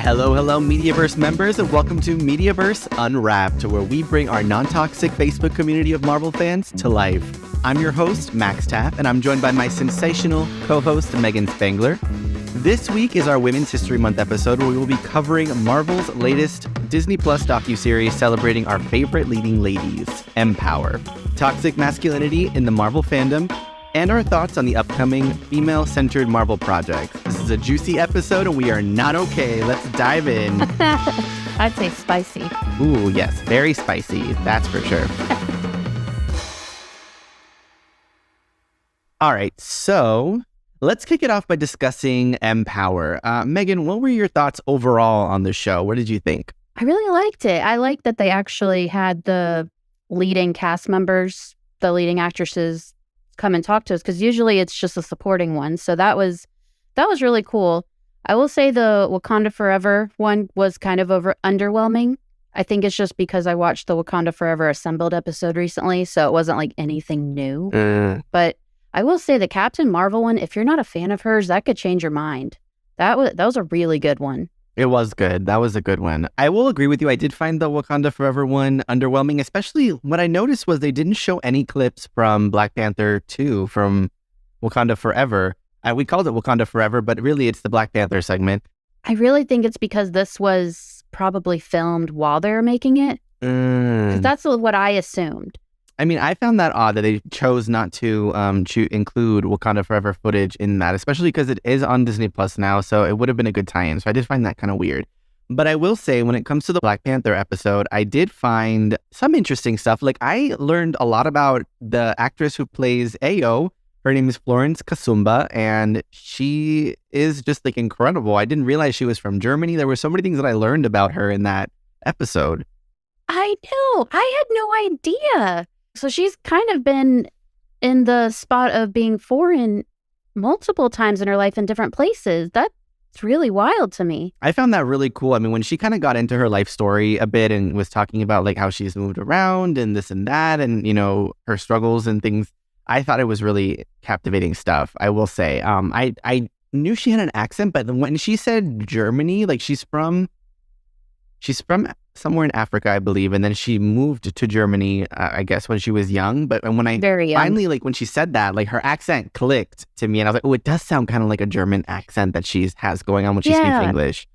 Hello, MediaVerse members, and welcome to MediaVerse Unwrapped, where we bring our non-toxic Facebook community of Marvel fans to life. I'm your host, Max Taff, and I'm joined by my sensational co-host, Megan Spangler. This week is our Women's History Month episode, where we will be covering Marvel's latest Disney Plus docuseries celebrating our favorite leading ladies, MPower, toxic masculinity in the Marvel fandom, and our thoughts on the upcoming female-centered Marvel project. This is a juicy episode, and we are not okay. Let's dive in. I'd say spicy. Ooh, yes, very spicy. That's for sure. All right, so let's kick it off by discussing MPower. Megan, what were your thoughts overall on the show? What did you think? I really liked it. I liked that they actually had the leading cast members, the leading actresses, come and talk to us, because usually it's just a supporting one. So that was really cool. I will say the Wakanda Forever one was kind of underwhelming. I think it's just because I watched the Wakanda Forever Assembled episode recently, so it wasn't like anything new. But I will say the Captain Marvel one, if you're not a fan of hers, that could change your mind. That was a really good one. It was good. That was a good one. I will agree with you. I did find the Wakanda Forever one underwhelming, especially what I noticed was they didn't show any clips from Black Panther 2 from Wakanda Forever. We called it Wakanda Forever, but really it's the Black Panther segment. I really think it's because this was probably filmed while they were making it. Because that's what I assumed. I mean, I found that odd that they chose not to include Wakanda Forever footage in that, especially because it is on Disney Plus now, so it would have been a good tie-in. So I did find that kind of weird. But I will say, when it comes to the Black Panther episode, I did find some interesting stuff. Like, I learned a lot about the actress who plays Ayo. Her name is Florence Kasumba, and she is just, like, incredible. I didn't realize she was from Germany. There were so many things that I learned about her in that episode. I know. I had no idea. So she's kind of been in the spot of being foreign multiple times in her life in different places. That's really wild to me. I found that really cool. I mean, when she kind of got into her life story a bit and was talking about like how she's moved around and this and that and, you know, her struggles and things, I thought it was really captivating stuff, I will say. I knew she had an accent, but when she said Germany, like she's from somewhere in Africa, I believe, and then she moved to Germany, I guess, when she was young. But when I finally, like, when she said that, like, her accent clicked to me, and I was like, oh, it does sound kind of like a German accent that she has going on when she speaks English.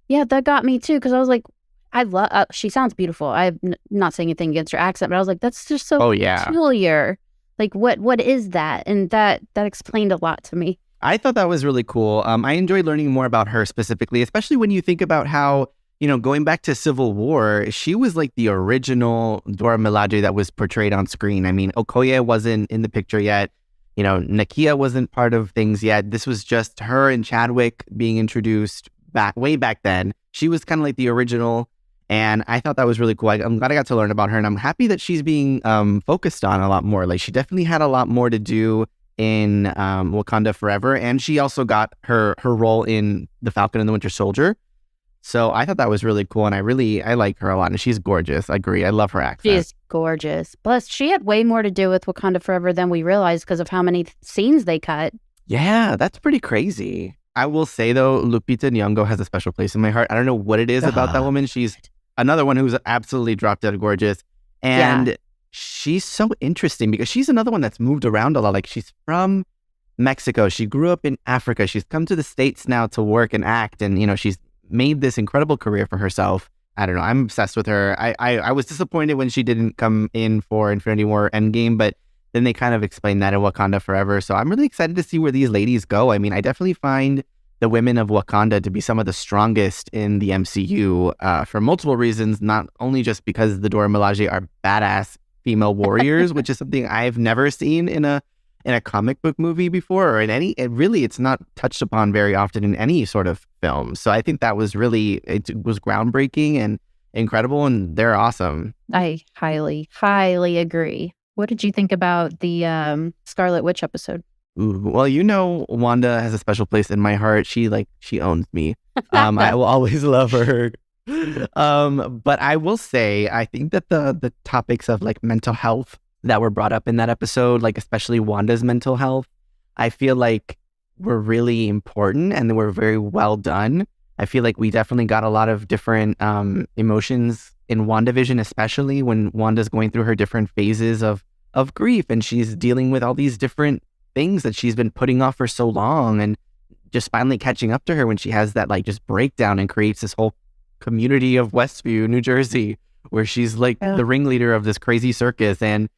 Yeah, that got me too, because I was like, I love. She sounds beautiful. I'm not saying anything against her accent, but I was like, that's just so peculiar. Like, what is that? And that explained a lot to me. I thought that was really cool. I enjoyed learning more about her specifically, especially when you think about how, you know, going back to Civil War, she was like the original Dora Milaje that was portrayed on screen. I mean, Okoye wasn't in the picture yet. You know, Nakia wasn't part of things yet. This was just her and Chadwick being introduced way back then. She was kind of like the original, and I thought that was really cool. I'm glad I got to learn about her, and I'm happy that she's being focused on a lot more. Like, she definitely had a lot more to do in Wakanda Forever, and she also got her role in The Falcon and the Winter Soldier. So I thought that was really cool, and I like her a lot, and she's gorgeous. I agree. I love her accent. She is gorgeous. Plus, she had way more to do with Wakanda Forever than we realized because of how many scenes they cut. Yeah, that's pretty crazy. I will say, though, Lupita Nyong'o has a special place in my heart. I don't know what it is about that woman. She's another one who's absolutely drop dead gorgeous, and she's so interesting because she's another one that's moved around a lot. Like, she's from Mexico. She grew up in Africa. She's come to the States now to work and act, and, you know, she's made this incredible career for herself. I don't know. I'm obsessed with her. I was disappointed when she didn't come in for Infinity War Endgame, but then they kind of explained that in Wakanda Forever. So I'm really excited to see where these ladies go. I mean, I definitely find the women of Wakanda to be some of the strongest in the MCU for multiple reasons, not only just because the Dora Milaje are badass female warriors, which is something I've never seen in a comic book movie before, or in any, it's not touched upon very often in any sort of film. So I think that was it was groundbreaking and incredible, and they're awesome. I highly, highly agree. What did you think about the Scarlet Witch episode? Ooh, well, you know, Wanda has a special place in my heart. She owns me. I will always love her. But I will say, I think that the topics of like mental health that were brought up in that episode, like especially Wanda's mental health, I feel like were really important and they were very well done. I feel like we definitely got a lot of different emotions in WandaVision, especially when Wanda's going through her different phases of grief, and she's dealing with all these different things that she's been putting off for so long, and just finally catching up to her when she has that like just breakdown and creates this whole community of Westview, New Jersey, where she's like the ringleader of this crazy circus. And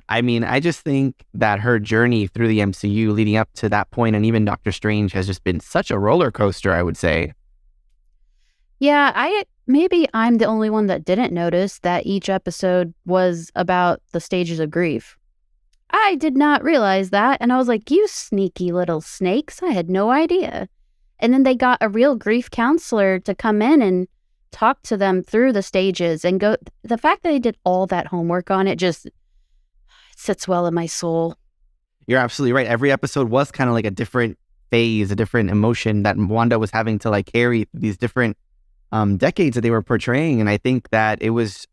I mean, I just think that her journey through the MCU leading up to that point, and even Doctor Strange, has just been such a roller coaster, I would say. Yeah, maybe I'm the only one that didn't notice that each episode was about the stages of grief. I did not realize that, and I was like, you sneaky little snakes, I had no idea. And then they got a real grief counselor to come in and talk to them through the stages and go. The fact that they did all that homework on it just sits well in my soul. You're absolutely right. Every episode was kind of like a different phase, a different emotion that Wanda was having to like carry these different decades that they were portraying. And I think that it was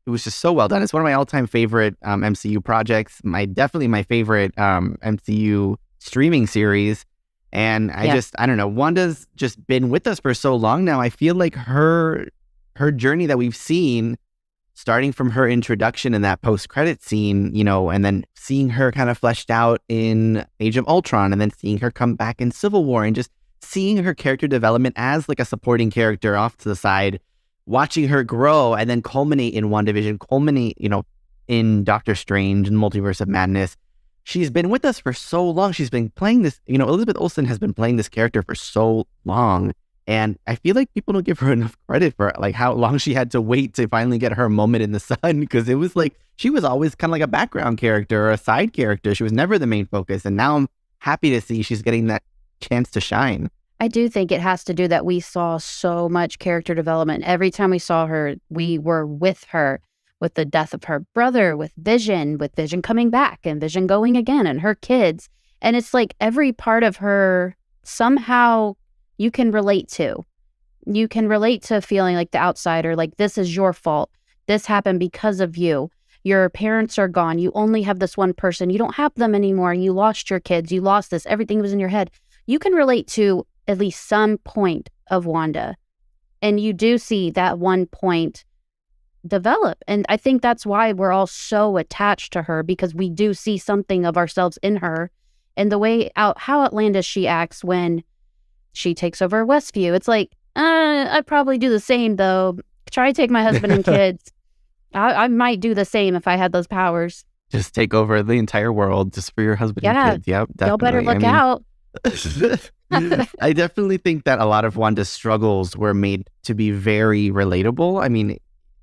just so well done. It's one of my all-time favorite MCU projects. Definitely my favorite MCU streaming series. And I don't know, Wanda's just been with us for so long now. I feel like her journey that we've seen, starting from her introduction in that post-credit scene, you know, and then seeing her kind of fleshed out in Age of Ultron, and then seeing her come back in Civil War, and just seeing her character development as like a supporting character off to the side, watching her grow, and then culminate in WandaVision, you know, in Doctor Strange and Multiverse of Madness. She's been with us for so long. She's been playing this, you know, Elizabeth Olsen has been playing this character for so long. And I feel like people don't give her enough credit for like how long she had to wait to finally get her moment in the sun, because it was like, she was always kind of like a background character or a side character. She was never the main focus. And now I'm happy to see she's getting that chance to shine. I do think it has to do that we saw so much character development. Every time we saw her, we were with her, with the death of her brother, with Vision coming back and Vision going again, and her kids. And it's like every part of her somehow you can relate to. You can relate to feeling like the outsider, like this is your fault. This happened because of you. Your parents are gone. You only have this one person. You don't have them anymore. You lost your kids. You lost this. Everything was in your head. You can relate to at least some point of Wanda. And you do see that one point develop. And I think that's why we're all so attached to her, because we do see something of ourselves in her. And the way out, how outlandish she acts when she takes over Westview. It's like, I'd probably do the same though. Try to take my husband and kids. I might do the same if I had those powers. Just take over the entire world just for your husband and kids. Yep, definitely. Y'all better look out. I definitely think that a lot of Wanda's struggles were made to be very relatable. I mean,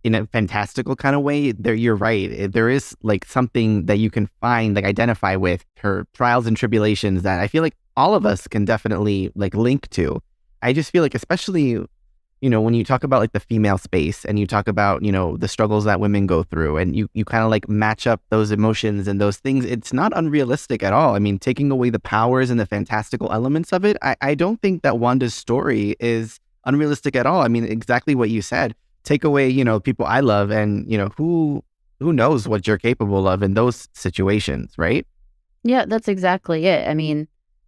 in a fantastical kind of way. You're right. There is like something that you can find, like identify with her trials and tribulations that I feel like all of us can definitely like link to. I just feel like, especially, you know, when you talk about like the female space and you talk about, you know, the struggles that women go through, and you kind of like match up those emotions and those things, it's not unrealistic at all. I mean, taking away the powers and the fantastical elements of it, I don't think that Wanda's story is unrealistic at all. I mean, exactly what you said. Take away, you know, people I love, and, you know, who knows what you're capable of in those situations, right? Yeah, that's exactly it. I mean,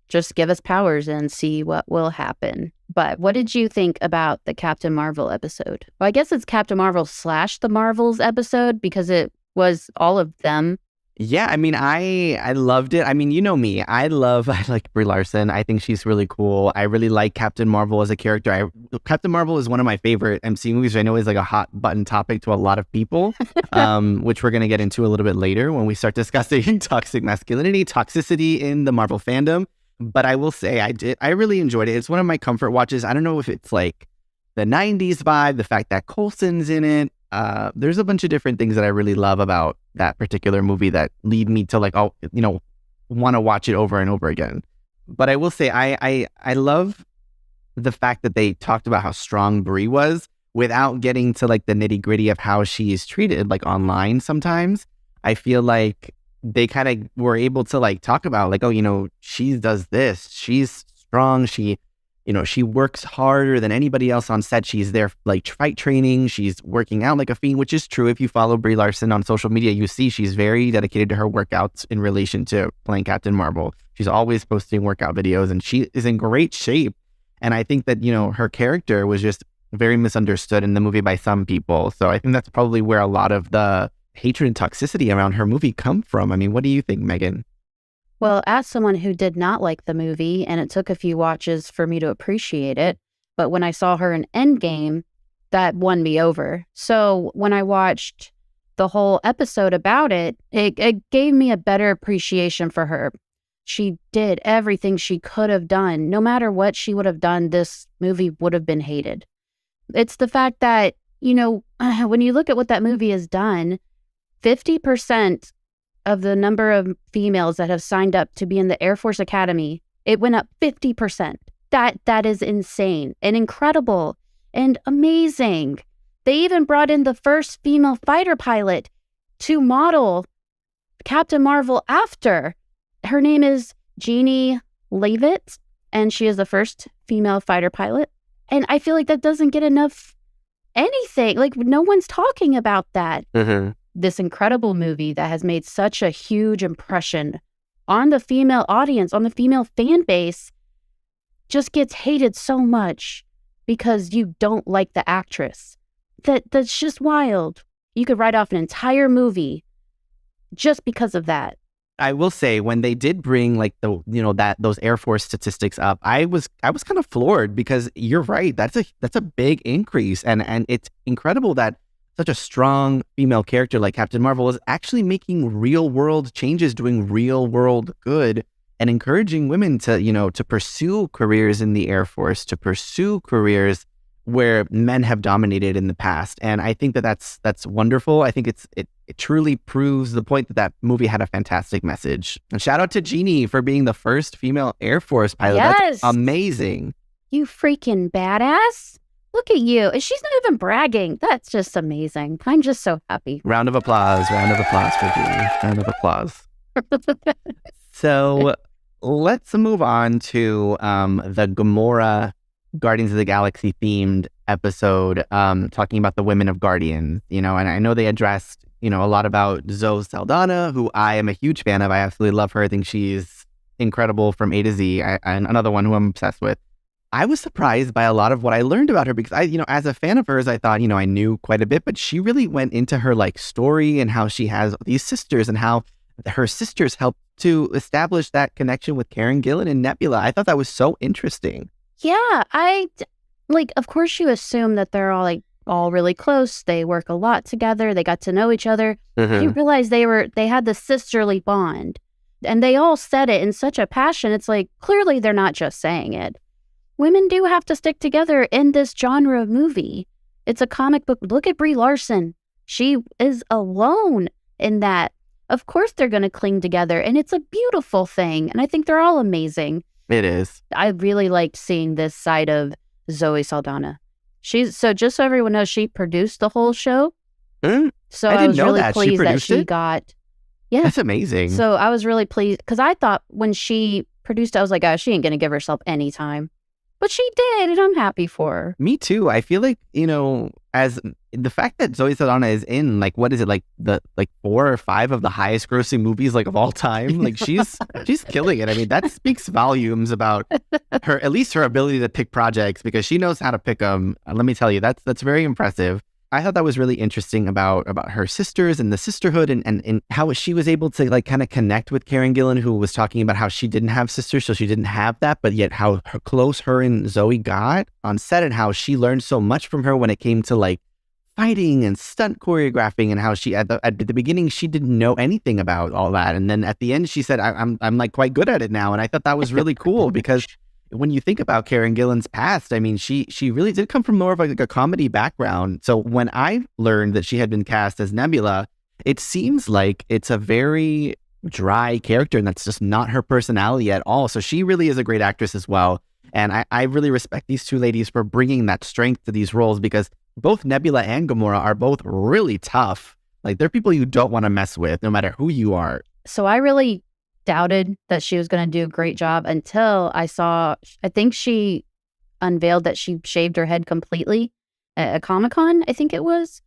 just give us powers and see what will happen. But what did you think about the Captain Marvel episode? Well, I guess it's Captain Marvel / the Marvels episode, because it was all of them. Yeah, I mean, I loved it. I mean, you know me. I like Brie Larson. I think she's really cool. I really like Captain Marvel as a character. Captain Marvel is one of my favorite MCU movies. I know is like a hot button topic to a lot of people, which we're going to get into a little bit later when we start discussing toxic masculinity, toxicity in the Marvel fandom. But I will say I really enjoyed it. It's one of my comfort watches. I don't know if it's like the 90s vibe, the fact that Coulson's in it. There's a bunch of different things that I really love about that particular movie that lead me to like, oh, you know, want to watch it over and over again. But I will say I love the fact that they talked about how strong Brie was without getting to like the nitty gritty of how she is treated like online sometimes. I feel like they kind of were able to like talk about like, oh, you know, she does this. She's strong. She works harder than anybody else on set. She's there like fight training. She's working out like a fiend, which is true. If you follow Brie Larson on social media, you see she's very dedicated to her workouts in relation to playing Captain Marvel. She's always posting workout videos and she is in great shape. And I think that, her character was just very misunderstood in the movie by some people. So I think that's probably where a lot of the hatred and toxicity around her movie come from. I mean, what do you think, Megan? Well, as someone who did not like the movie, and it took a few watches for me to appreciate it, but when I saw her in Endgame, that won me over. So when I watched the whole episode about it, it gave me a better appreciation for her. She did everything she could have done. No matter what she would have done, this movie would have been hated. It's the fact that, when you look at what that movie has done, 50% of the number of females that have signed up to be in the Air Force Academy, it went up 50%. That is insane and incredible and amazing. They even brought in the first female fighter pilot to model Captain Marvel after. Her name is Jeannie Leavitt, and she is the first female fighter pilot. And I feel like that doesn't get enough anything. Like, no one's talking about that. Mm-hmm. This incredible movie that has made such a huge impression on the female audience, on the female fan base, just gets hated so much because you don't like the actress. That's just wild. You could write off an entire movie just because of that. I will say, when they did bring like those Air Force statistics up, I was kind of floored, because you're right. That's a big increase, and it's incredible that such a strong female character like Captain Marvel is actually making real world changes, doing real world good, and encouraging women to pursue careers in the Air Force, to pursue careers where men have dominated in the past. And I think that's wonderful. I think it truly proves the point that movie had a fantastic message. And shout out to Jeannie for being the first female Air Force pilot. Yes. That's amazing. You freaking badass. Look at you. She's not even bragging. That's just amazing. I'm just so happy. Round of applause for Jeannie. Round of applause. So let's move on to the Gamora Guardians of the Galaxy themed episode, talking about the women of Guardians, and I know they addressed, a lot about Zoe Saldana, who I am a huge fan of. I absolutely love her. I think she's incredible from A to Z. And another one who I'm obsessed with. I was surprised by a lot of what I learned about her, because as a fan of hers, I thought, I knew quite a bit, but she really went into her story and how she has these sisters and how her sisters helped to establish that connection with Karen Gillan and Nebula. I thought that was so interesting. Yeah, of course you assume that they're all really close. They work a lot together. They got to know each other. Mm-hmm. You realize they had the sisterly bond, and they all said it in such a passion. It's like, clearly they're not just saying it. Women do have to stick together in this genre of movie. It's a comic book. Look at Brie Larson. She is alone in that. Of course they're going to cling together, and it's a beautiful thing. And I think they're all amazing. It is. I really liked seeing this side of Zoe Saldana. Just so everyone knows, she produced the whole show. So I was really pleased that she got. Yeah, that's amazing. So I was really pleased, because I thought when she produced, I was like, oh, she ain't going to give herself any time. But she did, and I'm happy for her. Me too. I feel like, as the fact that Zoe Saldana is in, what is it, the 4 or 5 of the highest grossing movies, of all time. She's killing it. I mean, that speaks volumes about her, at least her ability to pick projects, because she knows how to pick them. Let me tell you, that's very impressive. I thought that was really interesting about her sisters and the sisterhood, and how she was able to kind of connect with Karen Gillan, who was talking about how she didn't have sisters, so she didn't have that, but yet how close her and Zoe got on set, and how she learned so much from her when it came to fighting and stunt choreographing, and how she at the beginning she didn't know anything about all that, and then at the end she said, I'm quite good at it now. And I thought that was really cool, because when you think about Karen Gillan's past, I mean, she really did come from more of a comedy background. So when I learned that she had been cast as Nebula, it seems like it's a very dry character, and that's just not her personality at all. So she really is a great actress as well. And I really respect these two ladies for bringing that strength to these roles, because both Nebula and Gamora are both really tough. They're people you don't want to mess with, no matter who you are. So I really doubted that she was going to do a great job until I think she unveiled that she shaved her head completely at a Comic-Con, I think it was.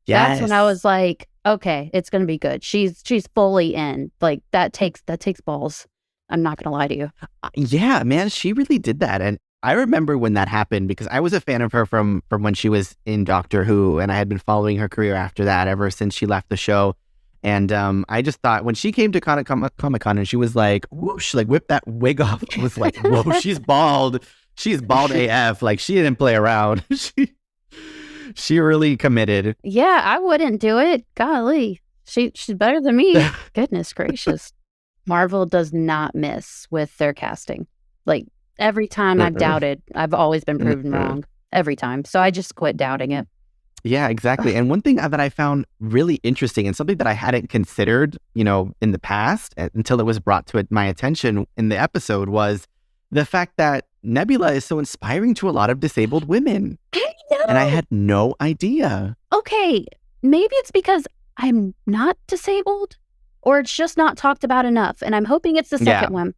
Yes. That's when I was like, okay, it's going to be good. She's fully in. That takes balls. I'm not going to lie to you. Yeah, man, she really did that. And I remember when that happened because I was a fan of her from when she was in Doctor Who, and I had been following her career after that ever since she left the show. And I just thought when she came to Comic-Con and she was like, whoosh, like whip that wig off. I was like, whoa, she's bald. She's bald AF. Like she didn't play around. She really committed. Yeah, I wouldn't do it. Golly. She's better than me. Goodness gracious. Marvel does not miss with their casting. Like every time I've doubted, I've always been proven wrong. Every time. So I just quit doubting it. Yeah, exactly. And one thing that I found really interesting and something that I hadn't considered, in the past until it was brought to my attention in the episode was the fact that Nebula is so inspiring to a lot of disabled women. I know. And I had no idea. Okay, maybe it's because I'm not disabled or it's just not talked about enough. And I'm hoping it's the second one.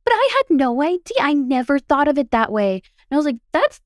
But I had no idea. I never thought of it that way. And I was like, that's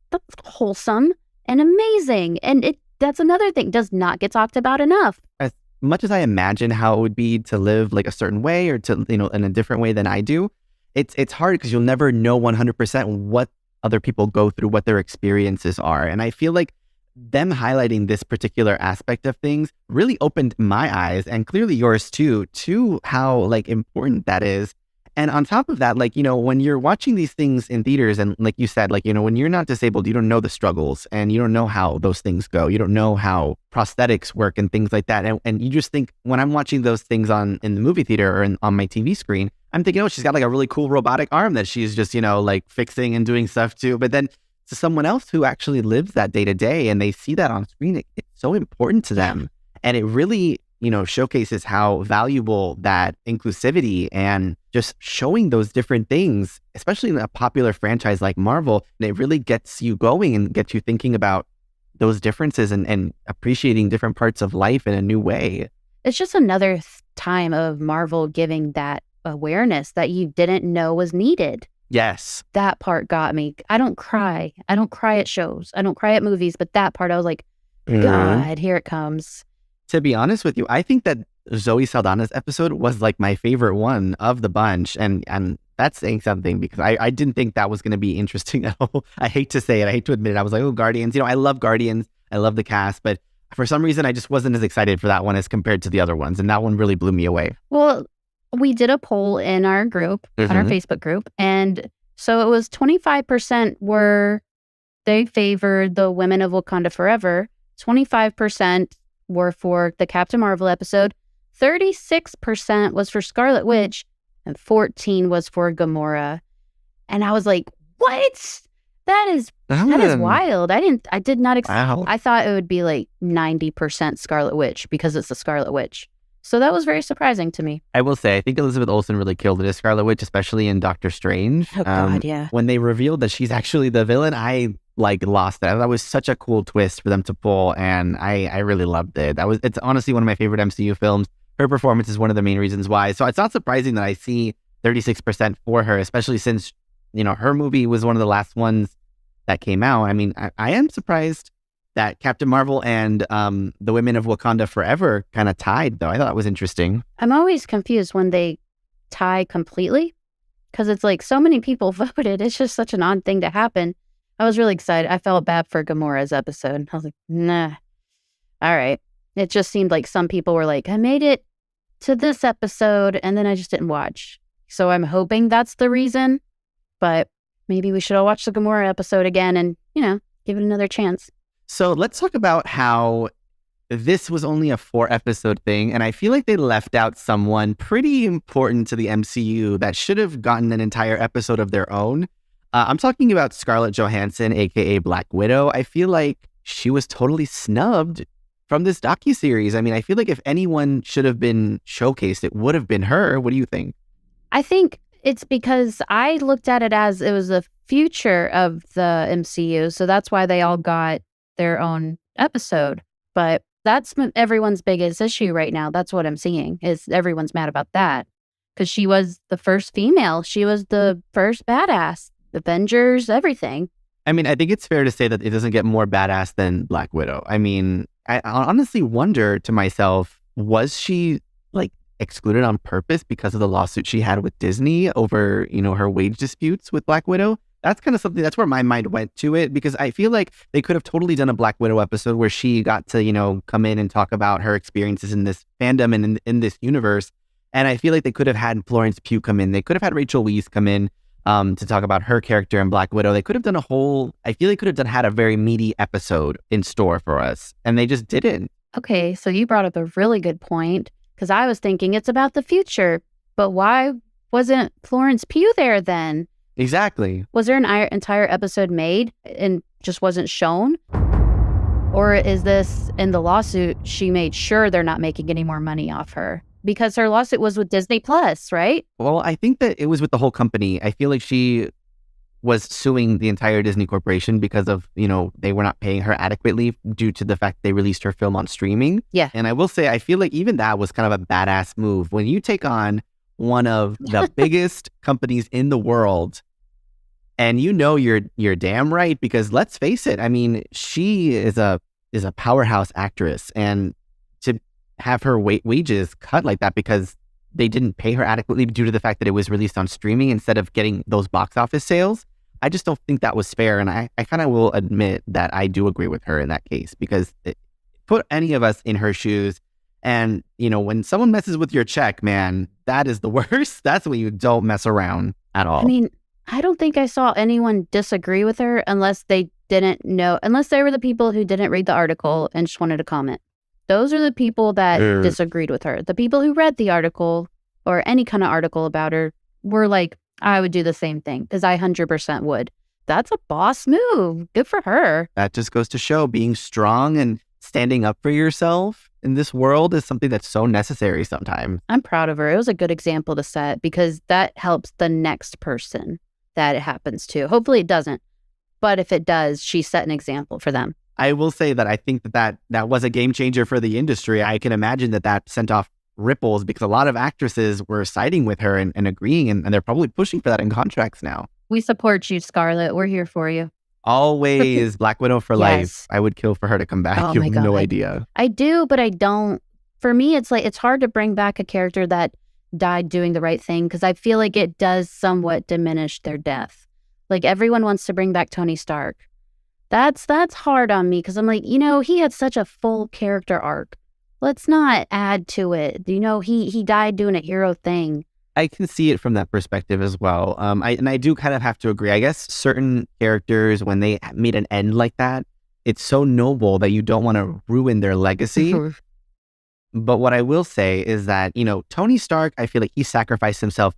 wholesome and amazing. And that's another thing, does not get talked about enough. As much as I imagine how it would be to live like a certain way or to, in a different way than I do, it's hard because you'll never know 100% what other people go through, what their experiences are. And I feel like them highlighting this particular aspect of things really opened my eyes and clearly yours too, to how like important that is. And on top of that, like, when you're watching these things in theaters and like you said, like, when you're not disabled, you don't know the struggles and you don't know how those things go. You don't know how prosthetics work and things like that. And you just think when I'm watching those things in the movie theater or on my TV screen, I'm thinking, oh, she's got like a really cool robotic arm that she's just, like fixing and doing stuff too. But then to someone else who actually lives that day to day and they see that on screen, it's so important to them. And it really, showcases how valuable that inclusivity and just showing those different things, especially in a popular franchise like Marvel, it really gets you going and gets you thinking about those differences and appreciating different parts of life in a new way. It's just another time of Marvel giving that awareness that you didn't know was needed. Yes. That part got me. I don't cry. I don't cry at shows. I don't cry at movies, but that part I was like, God, here it comes. To be honest with you, I think that Zoe Saldana's episode was like my favorite one of the bunch. And that's saying something because I didn't think that was going to be interesting at all. I hate to say it. I hate to admit it. I was like, oh, Guardians. I love Guardians. I love the cast. But for some reason, I just wasn't as excited for that one as compared to the other ones. And that one really blew me away. Well, we did a poll in our group, on our Facebook group. And so it was 25% were they favored the Women of Wakanda Forever. 25% were for the Captain Marvel episode, 36% was for Scarlet Witch, and 14% was for Gamora. And I was like, what? That is wild. I did not Wow. I thought it would be like 90% Scarlet Witch because it's the Scarlet Witch. So that was very surprising to me. I will say, I think Elizabeth Olsen really killed it as Scarlet Witch, especially in Doctor Strange. Oh, God, yeah. When they revealed that she's actually the villain, I lost it. That was such a cool twist for them to pull, and I really loved it. It's honestly one of my favorite MCU films. Her performance is one of the main reasons why. So it's not surprising that I see 36% for her, especially since, her movie was one of the last ones that came out. I mean, I am surprised that Captain Marvel and the Women of Wakanda Forever kind of tied, though. I thought that was interesting. I'm always confused when they tie completely because it's like so many people voted. It's just such an odd thing to happen. I was really excited. I felt bad for Gamora's episode. I was like, nah. All right. It just seemed like some people were like, I made it to this episode and then I just didn't watch. So I'm hoping that's the reason. But maybe we should all watch the Gamora episode again and, give it another chance. So let's talk about how this was only a 4-episode thing. And I feel like they left out someone pretty important to the MCU that should have gotten an entire episode of their own. I'm talking about Scarlett Johansson, aka Black Widow. I feel like she was totally snubbed from this docuseries. I mean, I feel like if anyone should have been showcased, it would have been her. What do you think? I think it's because I looked at it as it was the future of the MCU. So that's why they all got their own episode. But that's everyone's biggest issue right now. That's what I'm seeing is everyone's mad about that because she was the first female. She was the first badass. Avengers, everything. I mean, I think it's fair to say that it doesn't get more badass than Black Widow. I mean, I honestly wonder to myself, was she like excluded on purpose because of the lawsuit she had with Disney over, her wage disputes with Black Widow? that's kind of something, that's where my mind went to it, because I feel like they could have totally done a Black Widow episode where she got to, come in and talk about her experiences in this fandom and in this universe. And I feel like they could have had Florence Pugh come in. They could have had Rachel Weisz come in to talk about her character in Black Widow. They could have done I feel they could have had a very meaty episode in store for us. And they just didn't. Okay, so you brought up a really good point, because I was thinking it's about the future. But why wasn't Florence Pugh there then? Exactly. Was there an entire episode made and just wasn't shown? Or is this, in the lawsuit, she made sure they're not making any more money off her? Because her lawsuit was with Disney Plus, right? Well, I think that it was with the whole company. I feel like she was suing the entire Disney Corporation because of, they were not paying her adequately due to the fact they released her film on streaming. Yeah. And I will say, I feel like even that was kind of a badass move. When you take on one of the biggest companies in the world, and you're damn right, because let's face it, I mean, she is a powerhouse actress, and to have her wages cut like that because they didn't pay her adequately due to the fact that it was released on streaming instead of getting those box office sales, I just don't think that was fair. And I kind of will admit that I do agree with her in that case, because put any of us in her shoes. And, when someone messes with your check, man, that is the worst. That's when you don't mess around at all. I mean, I don't think I saw anyone disagree with her unless they didn't know, unless they were the people who didn't read the article and just wanted to comment. Those are the people that disagreed with her. The people who read the article or any kind of article about her were like, I would do the same thing, because I 100% would. That's a boss move. Good for her. That just goes to show being strong and standing up for yourself in this world is something that's so necessary sometimes. I'm proud of her. It was a good example to set, because that helps the next person that it happens to. Hopefully it doesn't. But if it does, she set an example for them. I will say that I think that was a game changer for the industry. I can imagine that sent off ripples, because a lot of actresses were siding with her and agreeing, and they're probably pushing for that in contracts now. We support you, Scarlett. We're here for you. Always. Black Widow for life. I would kill for her to come back. You have no idea. I do, but I don't. For me, it's like, it's hard to bring back a character that died doing the right thing, because I feel like it does somewhat diminish their death. Like, everyone wants to bring back Tony Stark. That's hard on me, because I'm like, he had such a full character arc. Let's not add to it. He died doing a hero thing. I can see it from that perspective as well. I do kind of have to agree. I guess certain characters, when they meet an end like that, it's so noble that you don't want to ruin their legacy. But what I will say is that, Tony Stark, I feel like he sacrificed himself,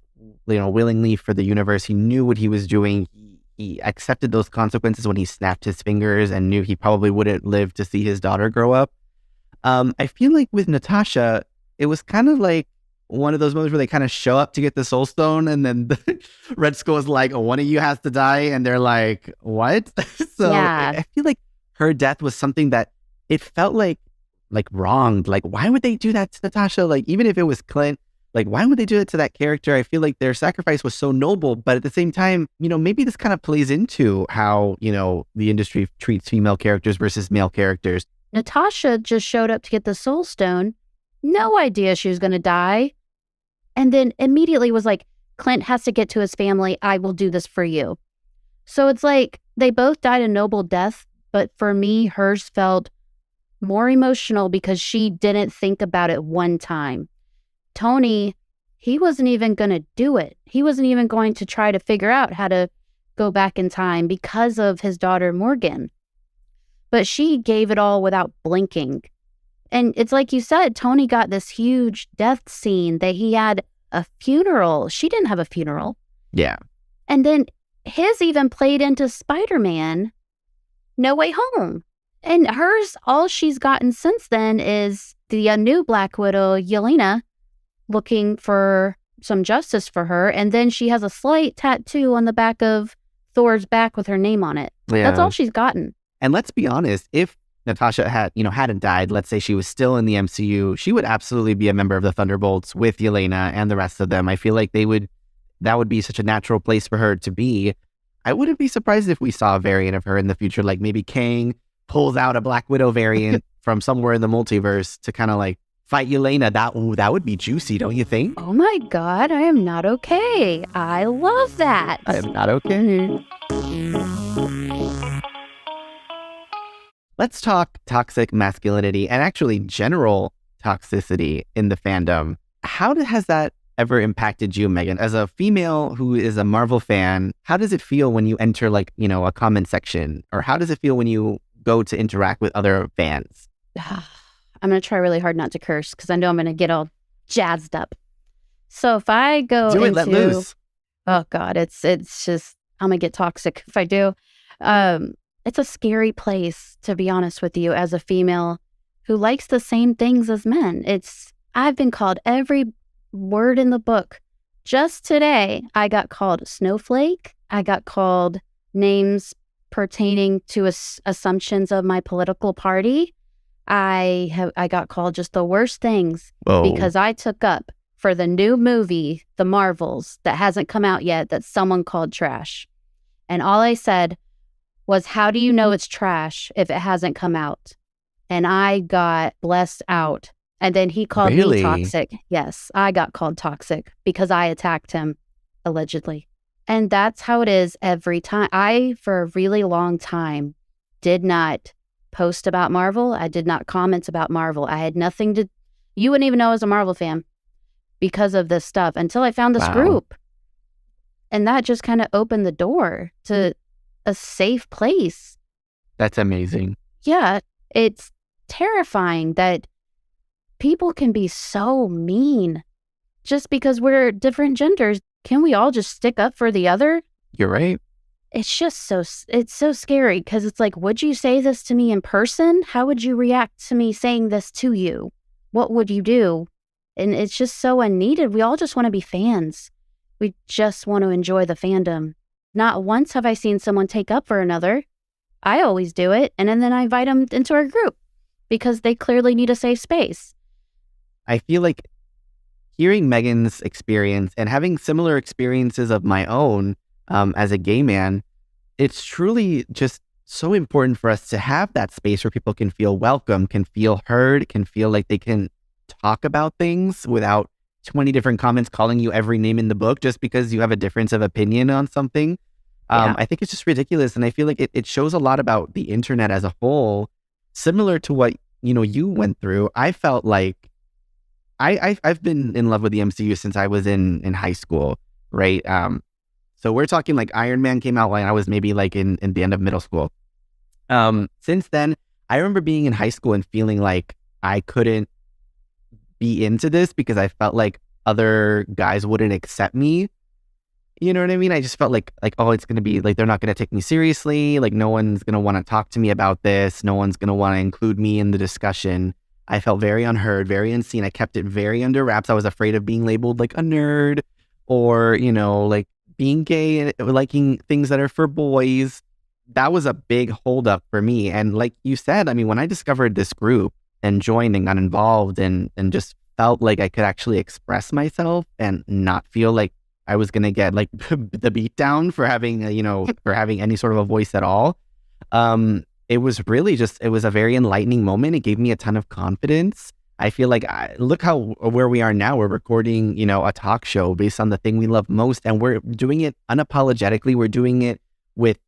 willingly for the universe. He knew what he was doing. He accepted those consequences when he snapped his fingers and knew he probably wouldn't live to see his daughter grow up. I feel like with Natasha, it was kind of like one of those moments where they kind of show up to get the Soul Stone, and then Red Skull is like, one of you has to die, and they're like, what? So yeah. I feel like her death was something that it felt like wronged. Like, why would they do that to Natasha? Like, even if it was Clint, like, why would they do it to that character? I feel like their sacrifice was so noble, but at the same time, maybe this kind of plays into how, the industry treats female characters versus male characters. Natasha just showed up to get the Soul Stone. No idea she was going to die. And then immediately was like, Clint has to get to his family. I will do this for you. So it's like they both died a noble death. But for me, hers felt more emotional because she didn't think about it one time. Tony, he wasn't even going to do it. He wasn't even going to try to figure out how to go back in time because of his daughter, Morgan. But she gave it all without blinking. And it's like you said, Tony got this huge death scene that he had a funeral. She didn't have a funeral. Yeah. And then his even played into Spider-Man No Way Home. And hers, all she's gotten since then is the new Black Widow, Yelena, looking for some justice for her. And then she has a slight tattoo on the back of Thor's back with her name on it. Yeah. That's all she's gotten. And let's be honest, if Natasha hadn't died, let's say she was still in the MCU, she would absolutely be a member of the Thunderbolts with Yelena and the rest of them. I feel like that would be such a natural place for her to be. I wouldn't be surprised if we saw a variant of her in the future, like maybe Kang pulls out a Black Widow variant from somewhere in the multiverse to kind of like fight Yelena. That would be juicy, don't you think? Oh my God, I am not okay. I love that. I am not okay. Let's talk toxic masculinity and actually general toxicity in the fandom. How has that ever impacted you, Megan? As a female who is a Marvel fan, how does it feel when you enter a comment section? Or how does it feel when you go to interact with other fans? I'm going to try really hard not to curse because I know I'm going to get all jazzed up. So if I go let loose. Oh God, it's just, I'm going to get toxic if I do. It's a scary place, to be honest with you, as a female who likes the same things as men. I've been called every word in the book. Just today, I got called snowflake. I got called names pertaining to assumptions of my political party. I got called just the worst things because I took up for the new movie, The Marvels, that hasn't come out yet, that someone called trash. And all I said was, how do you know it's trash if it hasn't come out? And I got blessed out. And then he called me toxic. Yes, I got called toxic because I attacked him, allegedly. And that's how it is every time. I, for a really long time, did not post about Marvel. I did not comment about Marvel. I had nothing to... You wouldn't even know I was a Marvel fan because of this stuff until I found this group. And that just kind of opened the door to a safe place. That's amazing. Yeah, it's terrifying that people can be so mean just because we're different genders. Can we all just stick up for the other? You're right. It's just it's so scary because it's like, would you say this to me in person? How would you react to me saying this to you? What would you do? And it's just so unneeded. We all just want to be fans. We just want to enjoy the fandom. Not once have I seen someone take up for another. I always do it. And then I invite them into our group because they clearly need a safe space. I feel like hearing Megan's experience and having similar experiences of my own as a gay man, it's truly just so important for us to have that space where people can feel welcome, can feel heard, can feel like they can talk about things without 20 different comments calling you every name in the book just because you have a difference of opinion on something. I think it's just ridiculous. And I feel like it shows a lot about the internet as a whole. Similar to what, you went through, I felt like I've been in love with the MCU since I was in high school, right? So we're talking like Iron Man came out when I was maybe like in the end of middle school. Since then, I remember being in high school and feeling like I couldn't be into this because I felt like other guys wouldn't accept me. You know what I mean? I just felt like, oh, it's going to be like, they're not going to take me seriously. Like no one's going to want to talk to me about this. No one's going to want to include me in the discussion. I felt very unheard, very unseen. I kept it very under wraps. I was afraid of being labeled like a nerd or, like being gay and liking things that are for boys. That was a big holdup for me. And like you said, I mean, when I discovered this group and joined and got involved and just felt like I could actually express myself and not feel like I was going to get like the beat down for having, for having any sort of a voice at all. It was really it was a very enlightening moment. It gave me a ton of confidence. I feel like, look where we are now. We're recording, a talk show based on the thing we love most. And we're doing it unapologetically. We're doing it with,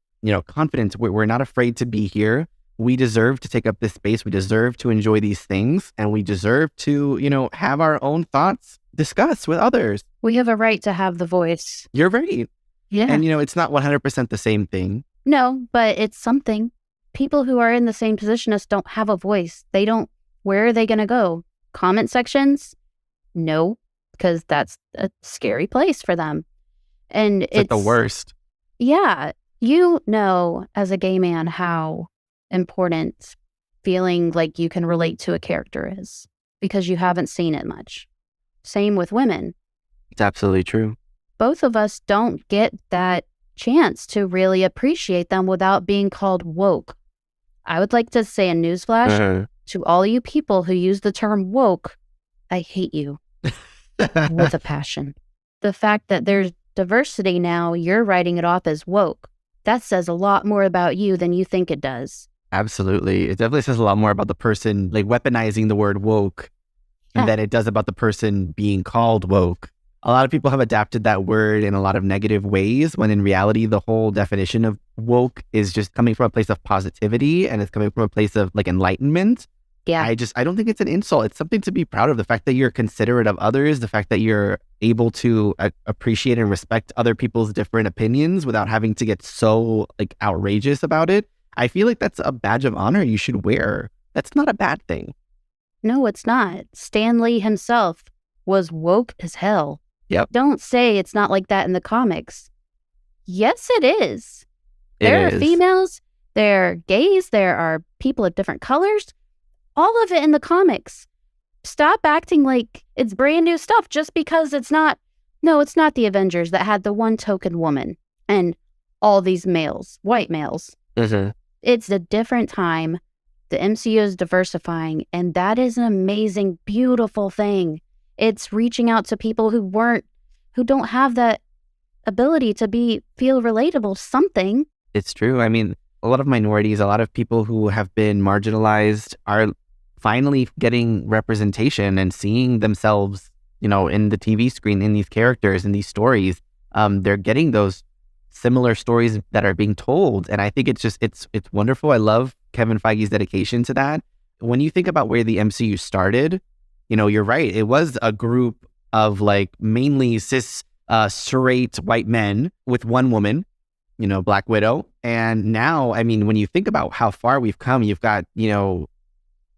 confidence. We're not afraid to be here. We deserve to take up this space. We deserve to enjoy these things. And we deserve to, have our own thoughts discussed with others. We have a right to have the voice. You're right. Yeah. And, it's not 100% the same thing. No, but it's something. People who are in the same position as don't have a voice. They don't. Where are they going to go? Comment sections? No, because that's a scary place for them. And it's like the worst. Yeah. As a gay man, how important feeling like you can relate to a character is because you haven't seen it much. Same with women. It's absolutely true. Both of us don't get that chance to really appreciate them without being called woke. I would like to say a newsflash to all you people who use the term woke, I hate you with a passion. The fact that there's diversity now, you're writing it off as woke. That says a lot more about you than you think it does. Absolutely. It definitely says a lot more about the person like weaponizing the word woke than it does about the person being called woke. A lot of people have adapted that word in a lot of negative ways, when in reality, the whole definition of woke is just coming from a place of positivity, and it's coming from a place of like enlightenment. Yeah. I don't think it's an insult. It's something to be proud of. The fact that you're considerate of others, the fact that you're able to appreciate and respect other people's different opinions without having to get so like outrageous about it. I feel like that's a badge of honor you should wear. That's not a bad thing. No, it's not. Stan Lee himself was woke as hell. Yep. Don't say it's not like that in the comics. Yes, it is. There are females, there are gays, there are people of different colors. All of it in the comics. Stop acting like it's brand new stuff just because it's not. No, it's not the Avengers that had the one token woman and all these males, white males. Mm-hmm. It's a different time. The MCU is diversifying, and that is an amazing, beautiful thing. It's reaching out to people who don't have that ability to feel relatable to something. It's true. I mean, a lot of minorities, a lot of people who have been marginalized are finally getting representation and seeing themselves, in the TV screen, in these characters, in these stories. They're getting those similar stories that are being told. And I think it's wonderful. I love Kevin Feige's dedication to that. When you think about where the MCU started, you're right. It was a group of like mainly cis, straight white men with one woman, Black Widow. And now, I mean, when you think about how far we've come, you've got,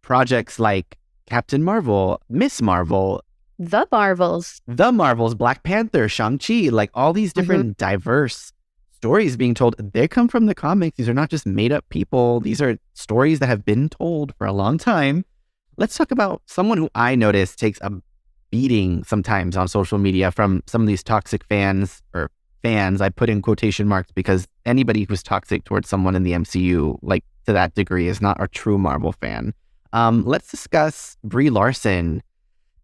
projects like Captain Marvel, Miss Marvel, The Marvels, Black Panther, Shang-Chi, like all these different diverse stories being told. They come from the comics. These are not just made up people. These are stories that have been told for a long time. Let's talk about someone who I notice takes a beating sometimes on social media from some of these toxic fans, or fans, I put in quotation marks, because anybody who's toxic towards someone in the MCU, like to that degree, is not a true Marvel fan. Let's discuss Brie Larson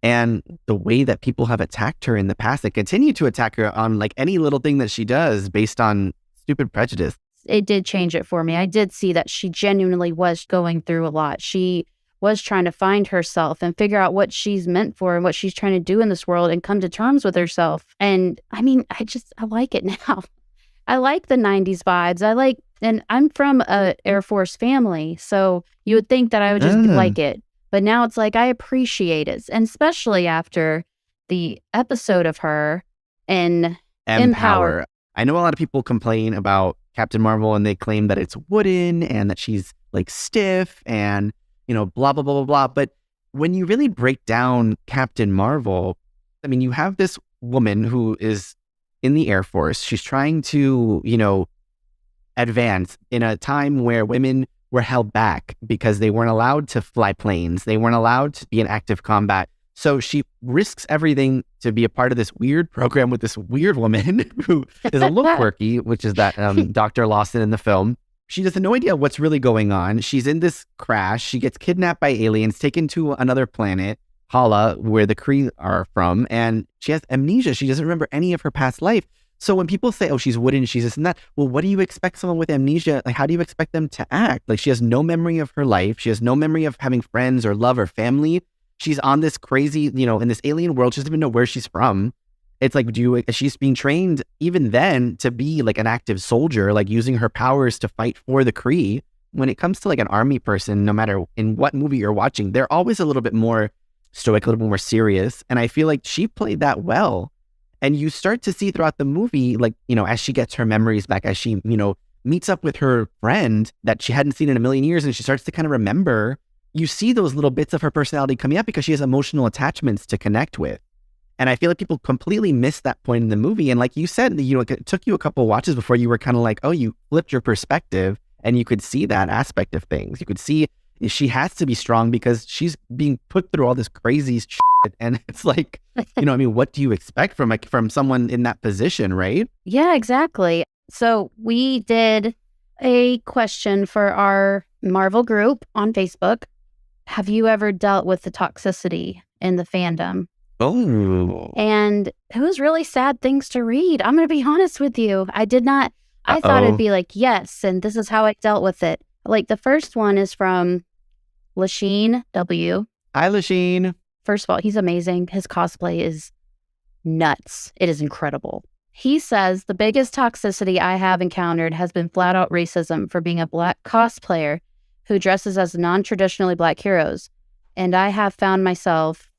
and the way that people have attacked her in the past and continue to attack her on like any little thing that she does based on stupid prejudice. It did change it for me. I did see that she genuinely was going through a lot. She was trying to find herself and figure out what she's meant for and what she's trying to do in this world and come to terms with herself. And I mean, I like it now. I like the 90s vibes. And I'm from a Air Force family, so you would think that I would just like it. But now it's like I appreciate it. And especially after the episode of her in MPower. I know a lot of people complain about Captain Marvel and they claim that it's wooden and that she's like stiff and, blah, blah, blah, blah, blah. But when you really break down Captain Marvel, I mean, you have this woman who is in the Air Force. She's trying to, advance in a time where women were held back because they weren't allowed to fly planes. They weren't allowed to be in active combat. So she risks everything to be a part of this weird program with this weird woman who is a little quirky, which is that Dr. Lawson in the film. She has no idea what's really going on. She's in this crash. She gets kidnapped by aliens, taken to another planet, Hala, where the Kree are from, and she has amnesia. She doesn't remember any of her past life. So when people say, oh, she's wooden, she's this and that, well, what do you expect someone with amnesia? Like, how do you expect them to act? Like, she has no memory of her life. She has no memory of having friends or love or family. She's on this crazy, in this alien world. She doesn't even know where she's from. It's like, she's being trained even then to be like an active soldier, like using her powers to fight for the Kree. When it comes to like an army person, no matter in what movie you're watching, they're always a little bit more stoic, a little bit more serious. And I feel like she played that well. And you start to see throughout the movie, like, as she gets her memories back, as she, meets up with her friend that she hadn't seen in a million years, and she starts to kind of remember, you see those little bits of her personality coming up because she has emotional attachments to connect with. And I feel like people completely missed that point in the movie. And like you said, it took you a couple of watches before you were kind of like, oh, you flipped your perspective and you could see that aspect of things. You could see she has to be strong because she's being put through all this crazy shit. And it's like, what do you expect from someone in that position, right? Yeah, exactly. So we did a question for our Marvel group on Facebook. Have you ever dealt with the toxicity in the fandom? Oh. And it was really sad things to read. I'm going to be honest with you. I did not. I thought it'd be like, yes, and this is how I dealt with it. Like the first one is from Lasheen W. Hi, Lasheen. First of all, he's amazing. His cosplay is nuts. It is incredible. He says, the biggest toxicity I have encountered has been flat out racism for being a Black cosplayer who dresses as non-traditionally Black heroes. And I have found myself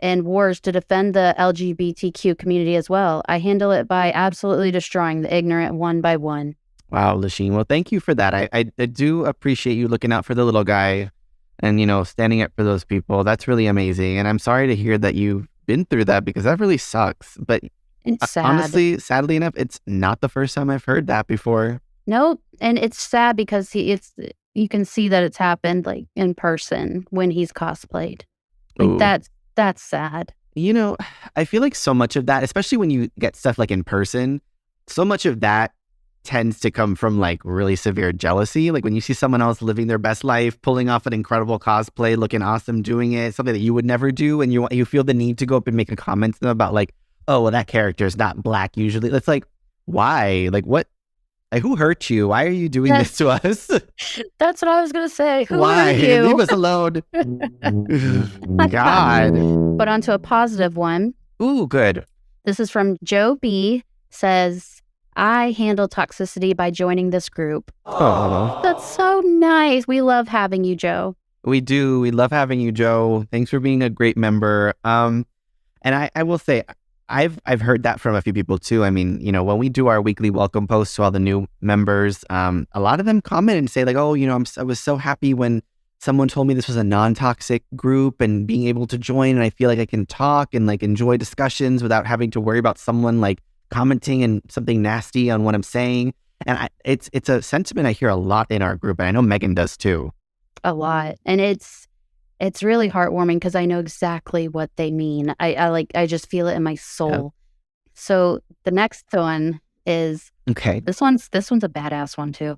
in wars to defend the LGBTQ community as well. I handle it by absolutely destroying the ignorant one by one. Wow, Lasheen. Well, thank you for that. I do appreciate you looking out for the little guy and, standing up for those people. That's really amazing. And I'm sorry to hear that you've been through that because that really sucks. But it's sad. Honestly, sadly enough, it's not the first time I've heard that before. Nope. And it's sad because you can see that it's happened like in person when he's cosplayed. Like that's sad. I feel like so much of that, especially when you get stuff like in person, so much of that tends to come from like really severe jealousy. Like when you see someone else living their best life, pulling off an incredible cosplay, looking awesome, doing it, something that you would never do, and you feel the need to go up and make a comment to them about like, oh, well, that character is not Black usually. It's like, why? Like what? Like who hurt you? Why are you doing this to us? That's what I was gonna say. Why? Who hurt you? Leave us alone. God. But onto a positive one. Ooh, good. This is from Joe B. Says, I handle toxicity by joining this group. Oh, that's so nice. We love having you, Joe. We do. We love having you, Joe. Thanks for being a great member. And I will say, I've heard that from a few people too. I mean, when we do our weekly welcome posts to all the new members, a lot of them comment and say like, oh, I was so happy when someone told me this was a non-toxic group and being able to join, and I feel like I can talk and like enjoy discussions without having to worry about someone like commenting and something nasty on what I'm saying. And it's a sentiment I hear a lot in our group, and I know Megan does too. A lot. And it's really heartwarming because I know exactly what they mean. I just feel it in my soul. Yeah. So the next one is this one's a badass one too.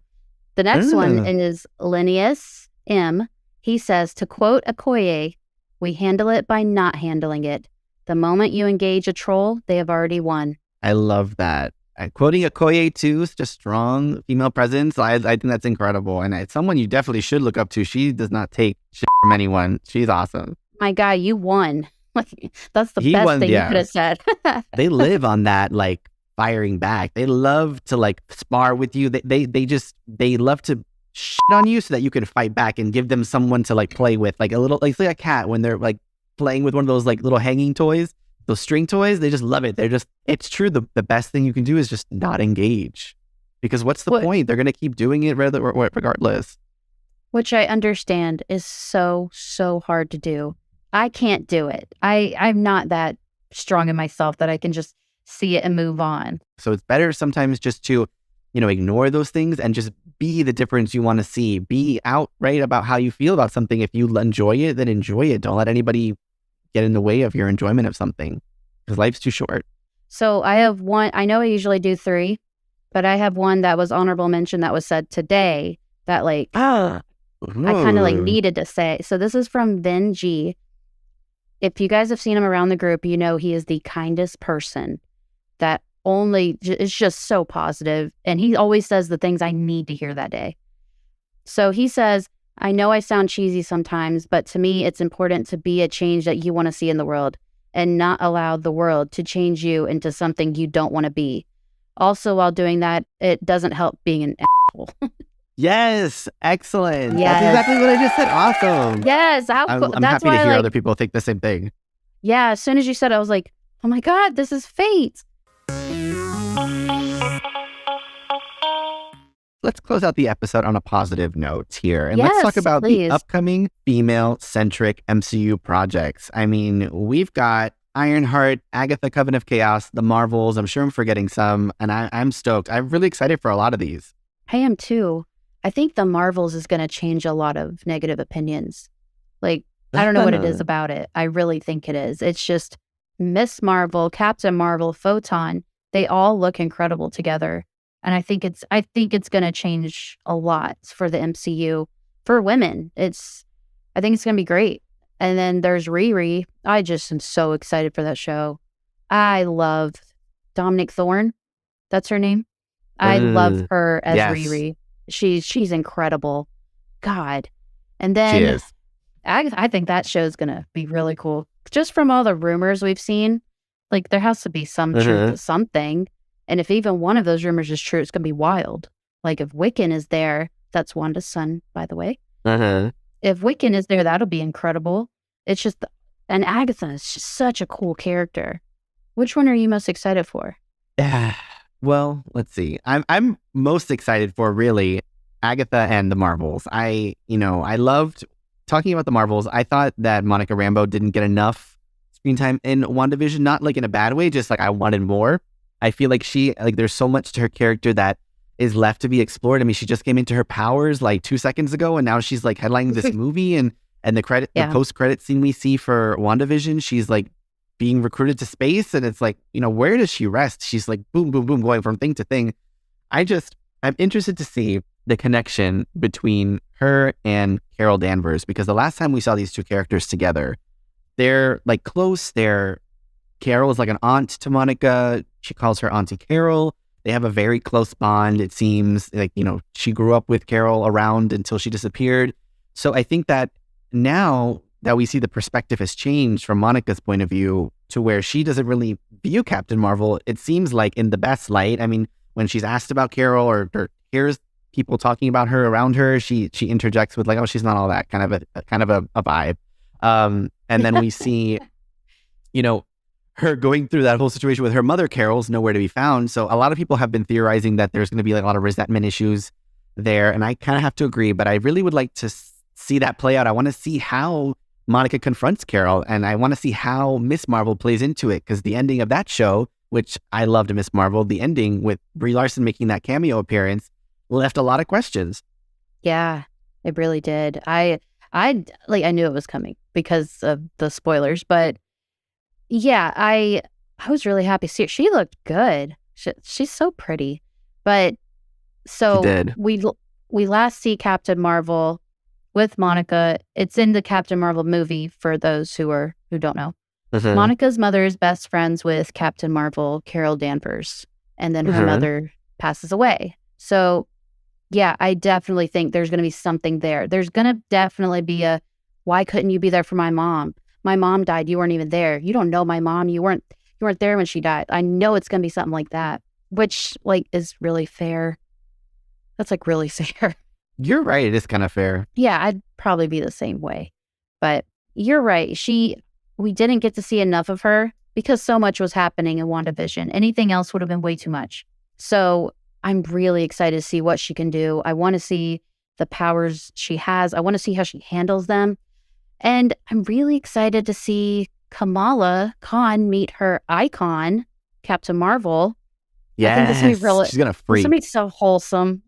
The next one is Linnaeus M. He says, to quote Okoye, we handle it by not handling it. The moment you engage a troll, they have already won. I love that. Quoting Okoye too, is just strong female presence. I think that's incredible. And it's someone you definitely should look up to. She does not take shit from anyone. She's awesome. My guy, you won. That's the best thing you could have said. They live on that, like, firing back. They love to, like, spar with you. They love to shit on you so that you can fight back and give them someone to, like, play with. Like it's like a cat when they're, like, playing with one of those, like, little hanging toys. Those string toys, they just love it. It's true. The best thing you can do is just not engage. Because what's the point? They're going to keep doing it regardless. Which I understand is so, so hard to do. I can't do it. I'm not that strong in myself that I can just see it and move on. So it's better sometimes just to, ignore those things and just be the difference you want to see. Be outright about how you feel about something. If you enjoy it, then enjoy it. Don't let anybody get in the way of your enjoyment of something, because life's too short. So I have one. I know I usually do 3, but I have one that was honorable mention that was said today that I kind of needed to say. So this is from Vin G. If you guys have seen him around the group, he is the kindest person that is just so positive. And he always says the things I need to hear that day. So he says, I know I sound cheesy sometimes, but to me, it's important to be a change that you want to see in the world and not allow the world to change you into something you don't want to be. Also, while doing that, it doesn't help being an asshole. Yes. Excellent. Yes. That's exactly what I just said. Awesome. Yes. I'm happy to hear other people think the same thing. Yeah. As soon as you said it, I was like, oh my God, this is fate. Let's close out the episode on a positive note here. And let's talk about the upcoming female-centric MCU projects. I mean, we've got Ironheart, Agatha Coven of Chaos, The Marvels. I'm sure I'm forgetting some. And I'm stoked. I'm really excited for a lot of these. I am too. I think The Marvels is going to change a lot of negative opinions. Like, I don't know what it is about it. I really think it is. It's just Miss Marvel, Captain Marvel, Photon. They all look incredible together. And I think it's going to change a lot for the MCU for women. I think it's going to be great. And then there's Riri. I just am so excited for that show. I love Dominic Thorne. That's her name. I love her as Riri. She's incredible. God. And then she is. I think that show's going to be really cool. Just from all the rumors we've seen, Like, there has to be some truth to something. And if even one of those rumors is true, it's going to be wild. Like, if Wiccan is there, that's Wanda's son, by the way. If Wiccan is there, that'll be incredible. It's just, and Agatha is just such a cool character. Which one are you most excited for? Well, let's see. I'm most excited for really Agatha and the Marvels. I loved talking about the Marvels. I thought that Monica Rambeau didn't get enough screen time in WandaVision, not like in a bad way, just like I wanted more. I feel like there's so much to her character that is left to be explored. I mean, she just came into her powers like 2 seconds ago, and now she's like headlining this movie, and the post-credit scene we see for WandaVision, she's like being recruited to space, and it's like, where does she rest? She's like boom, boom, boom, going from thing to thing. I'm interested to see the connection between her and Carol Danvers, because the last time we saw these two characters together, they're like close. Carol is like an aunt to Monica. She calls her Auntie Carol. They have a very close bond. It seems like, she grew up with Carol around until she disappeared. So I think that now that we see the perspective has changed from Monica's point of view to where she doesn't really view Captain Marvel, it seems like in the best light. I mean, when she's asked about Carol or hears people talking about her around her, she interjects with like, oh, she's not all that, kind of a vibe. And then we see, her going through that whole situation with her mother, Carol's nowhere to be found. So a lot of people have been theorizing that there's going to be like a lot of resentment issues there. And I kind of have to agree, but I really would like to see that play out. I want to see how Monica confronts Carol, and I want to see how Miss Marvel plays into it, because the ending of that show, which I loved Miss Marvel, the ending with Brie Larson making that cameo appearance left a lot of questions. Yeah, it really did. I knew it was coming because of the spoilers, but yeah, I was really happy to see her. She looked good. She's so pretty. But so we last see Captain Marvel with Monica. It's in the Captain Marvel movie for those who don't know. Monica's mother is best friends with Captain Marvel, Carol Danvers, and then her mother passes away. So yeah, I definitely think there's going to be something there. There's going to definitely be why couldn't you be there for my mom? My mom died. You weren't even there. You don't know my mom. You weren't there when she died. I know it's going to be something like that, which like is really fair. That's like really fair. You're right. It is kind of fair. Yeah, I'd probably be the same way. But you're right. We didn't get to see enough of her because so much was happening in WandaVision. Anything else would have been way too much. So I'm really excited to see what she can do. I want to see the powers she has. I want to see how she handles them. And I'm really excited to see Kamala Khan meet her icon, Captain Marvel. Yes, I think this will be really, she's going to freak. This will be so wholesome.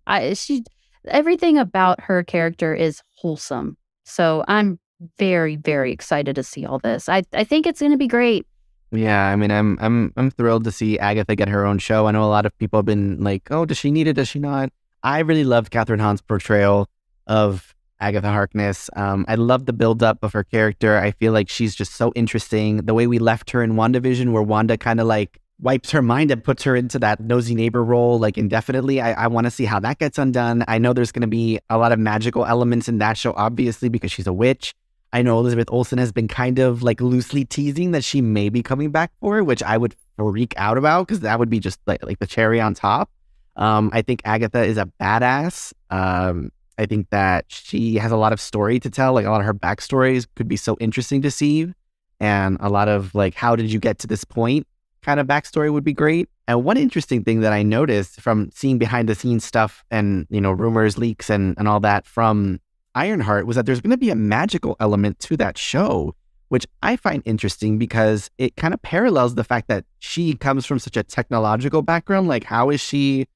Everything about her character is wholesome. So I'm very, very excited to see all this. I think it's going to be great. Yeah, I mean, I'm thrilled to see Agatha get her own show. I know a lot of people have been like, oh, does she need it? Does she not? I really loved Catherine Hahn's portrayal of Agatha Harkness. I love the buildup of her character. I feel like she's just so interesting. The way we left her in WandaVision, where Wanda kind of like wipes her mind and puts her into that nosy neighbor role like indefinitely. I want to see how that gets undone. I know there's going to be a lot of magical elements in that show, obviously, because she's a witch. I know Elizabeth Olsen has been kind of like loosely teasing that she may be coming back for it, which I would freak out about because that would be just like the cherry on top. I think Agatha is a badass. I think that she has a lot of story to tell. Like a lot of her backstories could be so interesting to see. And a lot of like, how did you get to this point kind of backstory would be great. And one interesting thing that I noticed from seeing behind the scenes stuff and, rumors, leaks and all that from Ironheart was that there's going to be a magical element to that show, which I find interesting because it kind of parallels the fact that she comes from such a technological background. Like, how is this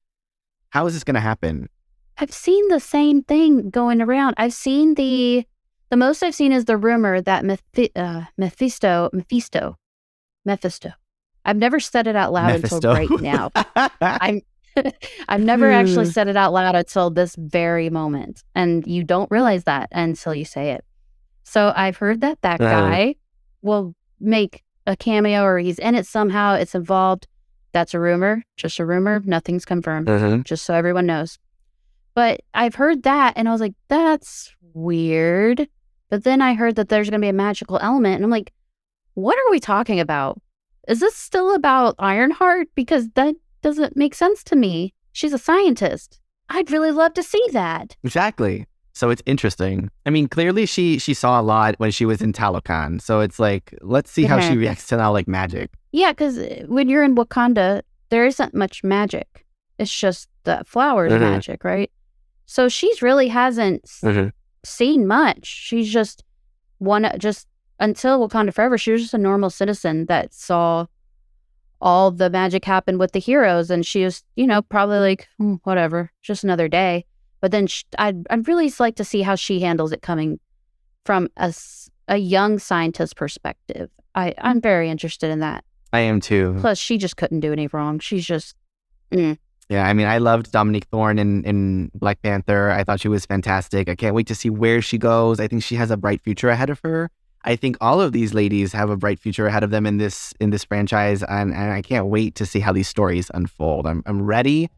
going to happen? I've seen the same thing going around. I've seen the most I've seen is the rumor that Mephisto. I've never said it out loud until right now. I've never actually said it out loud until this very moment. And you don't realize that until you say it. So I've heard that guy will make a cameo or he's in it somehow. It's involved. That's a rumor. Just a rumor. Nothing's confirmed. Just so everyone knows. But I've heard that and I was like, that's weird. But then I heard that there's going to be a magical element. And I'm like, what are we talking about? is this still about Ironheart? Because that doesn't make sense to me. She's a scientist. I'd really love to see that. Exactly. So it's interesting. I mean, clearly she saw a lot when she was in Talokan. So it's like, let's see how she reacts to now, like, magic. Yeah, because when you're in Wakanda, there isn't much magic. It's just the flowers magic, right? So she's really hasn't seen much. She's just until Wakanda Forever, she was just a normal citizen that saw all the magic happen with the heroes. And she was, probably like, whatever, just another day. But then I'd really like to see how she handles it coming from a young scientist perspective. I'm very interested in that. I am too. Plus, she just couldn't do any wrong. She's just... Yeah, I mean, I loved Dominique Thorne in Black Panther. I thought she was fantastic. I can't wait to see where she goes. I think she has a bright future ahead of her. I think all of these ladies have a bright future ahead of them in this franchise, and I can't wait to see how these stories unfold. I'm ready,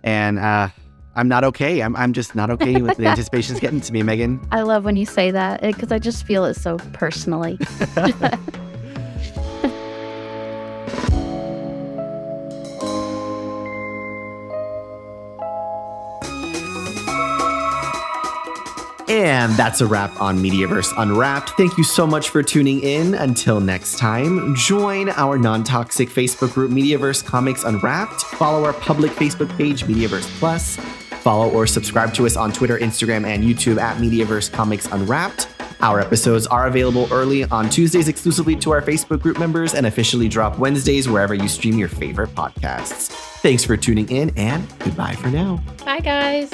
and I'm not okay. I'm just not okay with the anticipation's getting to me, Megan. I love when you say that because I just feel it so personally. And that's a wrap on MediaVerse Unwrapped. Thank you so much for tuning in. Until next time, join our non-toxic Facebook group, MediaVerse Comics Unwrapped. Follow our public Facebook page, MediaVerse Plus. Follow or subscribe to us on Twitter, Instagram, and YouTube at MediaVerse Comics Unwrapped. Our episodes are available early on Tuesdays exclusively to our Facebook group members and officially drop Wednesdays wherever you stream your favorite podcasts. Thanks for tuning in, and goodbye for now. Bye, guys.